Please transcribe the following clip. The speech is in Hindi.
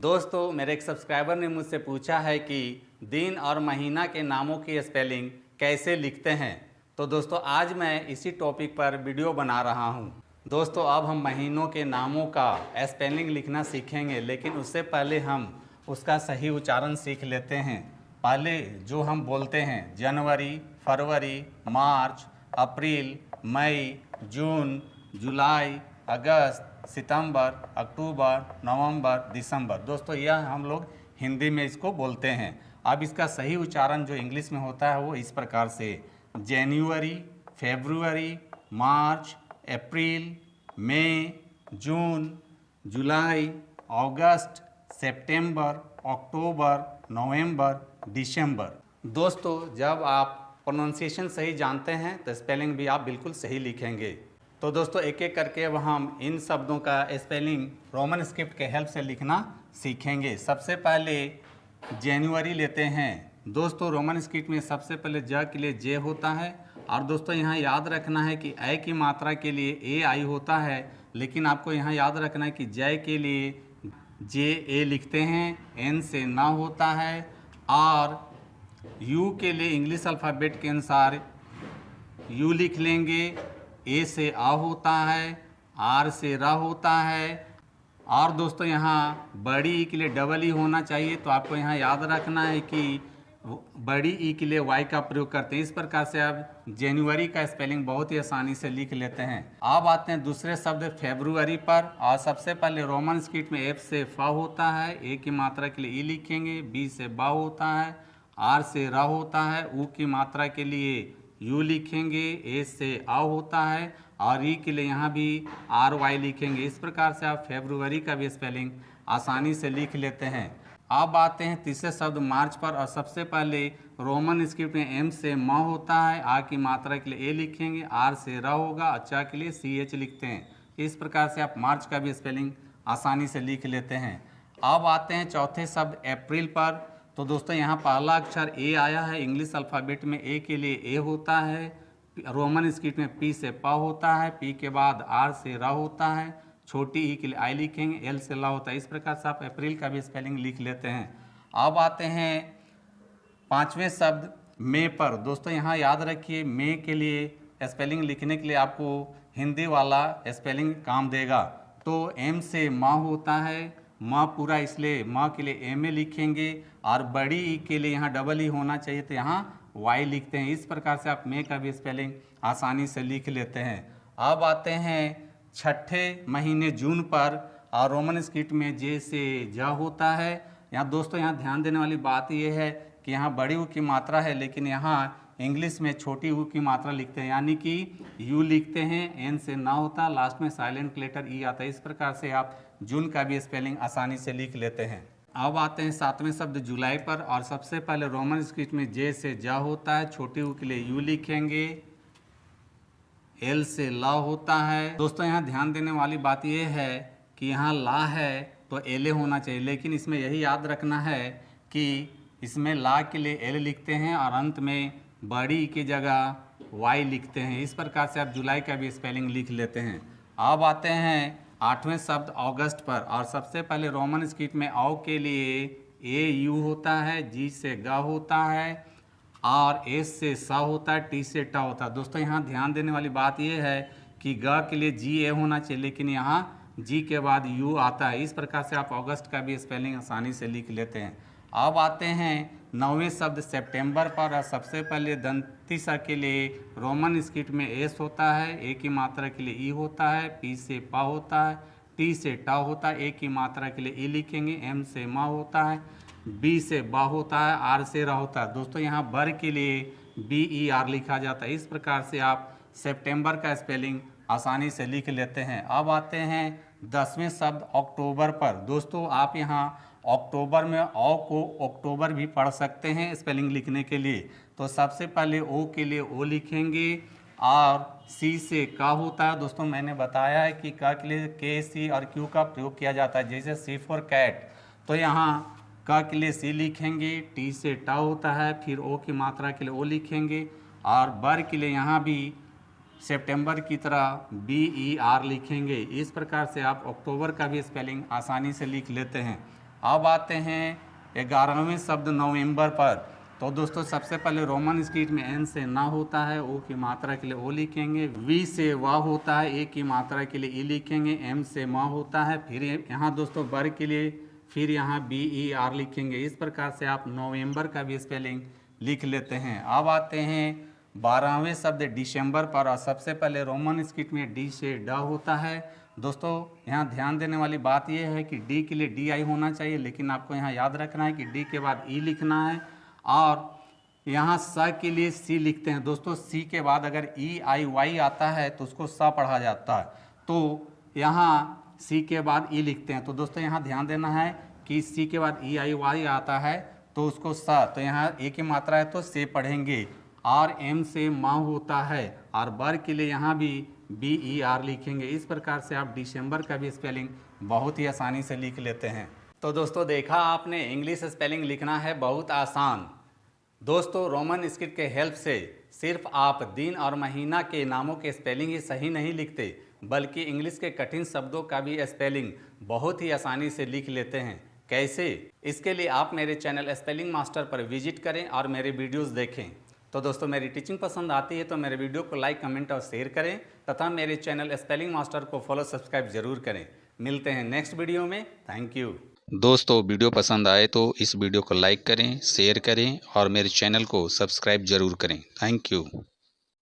दोस्तों, मेरे एक सब्सक्राइबर ने मुझसे पूछा है कि दिन और महीना के नामों की स्पेलिंग कैसे लिखते हैं। तो दोस्तों, आज मैं इसी टॉपिक पर वीडियो बना रहा हूं। दोस्तों, अब हम महीनों के नामों का स्पेलिंग लिखना सीखेंगे, लेकिन उससे पहले हम उसका सही उच्चारण सीख लेते हैं। पहले जो हम बोलते हैं जनवरी, फरवरी, मार्च, अप्रैल, मई, जून, जुलाई, अगस्त, सितंबर, अक्टूबर, नवंबर, दिसंबर। दोस्तों, यह हम लोग हिंदी में इसको बोलते हैं। अब इसका सही उच्चारण जो इंग्लिश में होता है वो इस प्रकार से: जनवरी, फरवरी, मार्च, अप्रैल, मई, जून, जुलाई, अगस्त, सितंबर, अक्टूबर, नवंबर, दिसंबर। दोस्तों, जब आप प्रोनाउंसिएशन सही जानते हैं तो स्पेलिंग भी आप बिल्कुल सही लिखेंगे। तो दोस्तों, एक एक करके अब हम इन शब्दों का स्पेलिंग रोमन स्क्रिप्ट के हेल्प से लिखना सीखेंगे। सबसे पहले जनवरी लेते हैं। दोस्तों, रोमन स्क्रिप्ट में सबसे पहले ज के लिए जे होता है। और दोस्तों, यहाँ याद रखना है कि ए की मात्रा के लिए ए आई होता है, लेकिन आपको यहाँ याद रखना है कि जय के लिए जे ए लिखते हैं, एन से ना होता है। और यू के लिए इंग्लिश अल्फ़ाबेट के अनुसार यू लिख लेंगे, ए से आ होता है, आर से रा होता है। और दोस्तों, यहाँ बड़ी ई के लिए डबल ई होना चाहिए, तो आपको यहाँ याद रखना है कि बड़ी ई के लिए वाई का प्रयोग करते हैं। इस प्रकार से आप जनवरी का स्पेलिंग बहुत ही आसानी से लिख लेते हैं। अब आते हैं दूसरे शब्द फरवरी पर। और सबसे पहले रोमन स्क्रिप्ट में एफ से फा होता है, ए की मात्रा के लिए ई लिखेंगे, बी से बा होता है, आर से रा होता है, ऊ की मात्रा के लिए यू लिखेंगे, ए से आ होता है, और ई के लिए यहाँ भी आर वाई लिखेंगे। इस प्रकार से आप फरवरी का भी स्पेलिंग आसानी से लिख लेते हैं। अब आते हैं तीसरे शब्द मार्च पर। और सबसे पहले रोमन स्क्रिप्ट में एम से म होता है, आ की मात्रा के लिए ए लिखेंगे, आर से रा होगा, अच्छा के लिए सी एच लिखते हैं। इस प्रकार से आप मार्च का भी स्पेलिंग आसानी से लिख लेते हैं। अब आते हैं चौथे शब्द अप्रैल पर। तो दोस्तों, यहाँ पहला अक्षर ए आया है। इंग्लिश अल्फ़ाबेट में ए के लिए ए होता है, रोमन स्क्रिप्ट में पी से पा होता है, पी के बाद आर से रा होता है, छोटी ई के लिए आई लिखेंगे, एल से ला होता है। इस प्रकार से आप अप्रैल का भी स्पेलिंग लिख लेते हैं। अब आते हैं पांचवें शब्द मई पर। दोस्तों, यहाँ याद रखिए, मई के लिए स्पेलिंग लिखने के लिए आपको हिंदी वाला स्पेलिंग काम देगा। तो एम से माँ होता है, माँ पूरा, इसलिए माँ के लिए एम ए लिखेंगे, और बड़ी ई के लिए यहाँ डबल ई होना चाहिए, तो यहाँ वाई लिखते हैं। इस प्रकार से आप मई का भी स्पेलिंग आसानी से लिख लेते हैं। अब आते हैं छठे महीने जून पर। और रोमन स्क्रिप्ट में जे से जा होता है। यहाँ दोस्तों, यहाँ ध्यान देने वाली बात यह है कि यहाँ बड़ी ऊ की मात्रा है, लेकिन यहाँ इंग्लिश में छोटी ऊ की मात्रा लिखते हैं, यानी कि यू लिखते हैं, एन से ना होता, लास्ट में साइलेंट लेटर ई आता है। इस प्रकार से आप जून का भी स्पेलिंग आसानी से लिख लेते हैं। अब आते हैं सातवें शब्द जुलाई पर। और सबसे पहले रोमन स्क्रिप्ट में जे से जा होता है, छोटी ऊ के लिए यू लिखेंगे, एल से ला होता है। दोस्तों, यहाँ ध्यान देने वाली बात यह है कि यहाँ ला है तो एल होना चाहिए, लेकिन इसमें यही याद रखना है कि इसमें ला के लिए एल लिखते हैं और अंत में बड़ी की जगह वाई लिखते हैं। इस प्रकार से आप जुलाई का भी स्पेलिंग लिख लेते हैं। अब आते हैं आठवें शब्द अगस्त पर। और सबसे पहले रोमन स्क्रिप्ट में औ के लिए ए यू होता है, जी से गा होता है, और एस से सा होता है, टी से टा होता है। दोस्तों, यहाँ ध्यान देने वाली बात यह है कि ग के लिए जी ए होना चाहिए, लेकिन यहाँ जी के बाद यू आता है। इस प्रकार से आप अगस्त का भी स्पेलिंग आसानी से लिख लेते हैं। अब आते हैं नौवें शब्द सितंबर पर। और सबसे पहले दंती सा के लिए रोमन स्क्रिप्ट में एस होता है, ए की मात्रा के लिए ई होता है, पी से पा होता है, टी से टा होता है, ए की मात्रा के लिए ई लिखेंगे, एम से मा होता है, बी से बा होता है, आर से रा होता है। दोस्तों, यहाँ बर के लिए बी ई आर लिखा जाता है। इस प्रकार से आप सितंबर का स्पेलिंग आसानी से लिख लेते हैं। अब आते हैं 10वें शब्द अक्टूबर पर। दोस्तों, आप यहाँ अक्टूबर में ओ को अक्टूबर भी पढ़ सकते हैं स्पेलिंग लिखने के लिए। तो सबसे पहले ओ के लिए ओ लिखेंगे, और सी से का होता है। दोस्तों, मैंने बताया है कि का के लिए के, सी और क्यू का प्रयोग किया जाता है, जैसे सी फॉर कैट। तो यहाँ का के लिए सी लिखेंगे, टी से टा होता है, फिर ओ की मात्रा के लिए ओ लिखेंगे, और बर के लिए यहाँ भी सितंबर की तरह बी ई आर लिखेंगे। इस प्रकार से आप अक्टूबर का भी स्पेलिंग आसानी से लिख लेते हैं। अब आते हैं 11वें शब्द नवंबर पर। तो दोस्तों सबसे पहले रोमन स्क्रिप्ट में एन से ना होता है, ओ की मात्रा के लिए ओ लिखेंगे, वी से वा होता है, ए की मात्रा के लिए ई लिखेंगे, एम से म होता है, फिर यहाँ दोस्तों वर्ग के लिए फिर यहाँ बी ई आर लिखेंगे। इस प्रकार से आप नवंबर का भी स्पेलिंग लिख लेते हैं। अब आते हैं 12वें शब्द दिसंबर पर, और सबसे पहले रोमन स्क्रिप्ट में डी से ड होता है। दोस्तों यहाँ ध्यान देने वाली बात यह है कि डी के लिए डी आई होना चाहिए, लेकिन आपको यहाँ याद रखना है कि डी के बाद ई लिखना है, और यहाँ स के लिए सी लिखते हैं। दोस्तों सी के बाद अगर ई आई वाई आता है तो उसको स पढ़ा जाता है, तो यहाँ सी के बाद ई लिखते हैं। तो दोस्तों यहाँ ध्यान देना है कि सी के बाद ई आई वाई आता है तो उसको स, तो यहाँ ए की मात्रा है तो से पढ़ेंगे, और एम से मा होता है, और वर्ग के लिए यहाँ भी बी ई आर लिखेंगे। इस प्रकार से आप दिसंबर का भी स्पेलिंग बहुत ही आसानी से लिख लेते हैं। तो दोस्तों देखा आपने, इंग्लिश स्पेलिंग लिखना है बहुत आसान। दोस्तों रोमन स्क्रिप्ट के हेल्प से सिर्फ आप दिन और महीना के नामों के स्पेलिंग ही सही नहीं लिखते, बल्कि इंग्लिश के कठिन शब्दों का भी स्पेलिंग बहुत ही आसानी से लिख लेते हैं। कैसे? इसके लिए आप मेरे चैनल स्पेलिंग मास्टर पर विजिट करें और मेरे वीडियोस देखें। तो दोस्तों मेरी टीचिंग पसंद आती है तो मेरे वीडियो को लाइक, कमेंट और शेयर करें, तथा मेरे चैनल स्पेलिंग मास्टर को फॉलो, सब्सक्राइब जरूर करें। मिलते हैं नेक्स्ट वीडियो में। Thank you. दोस्तों वीडियो पसंद आए तो इस वीडियो को लाइक करें, शेयर करें और मेरे चैनल को सब्सक्राइब जरूर करें। Thank you.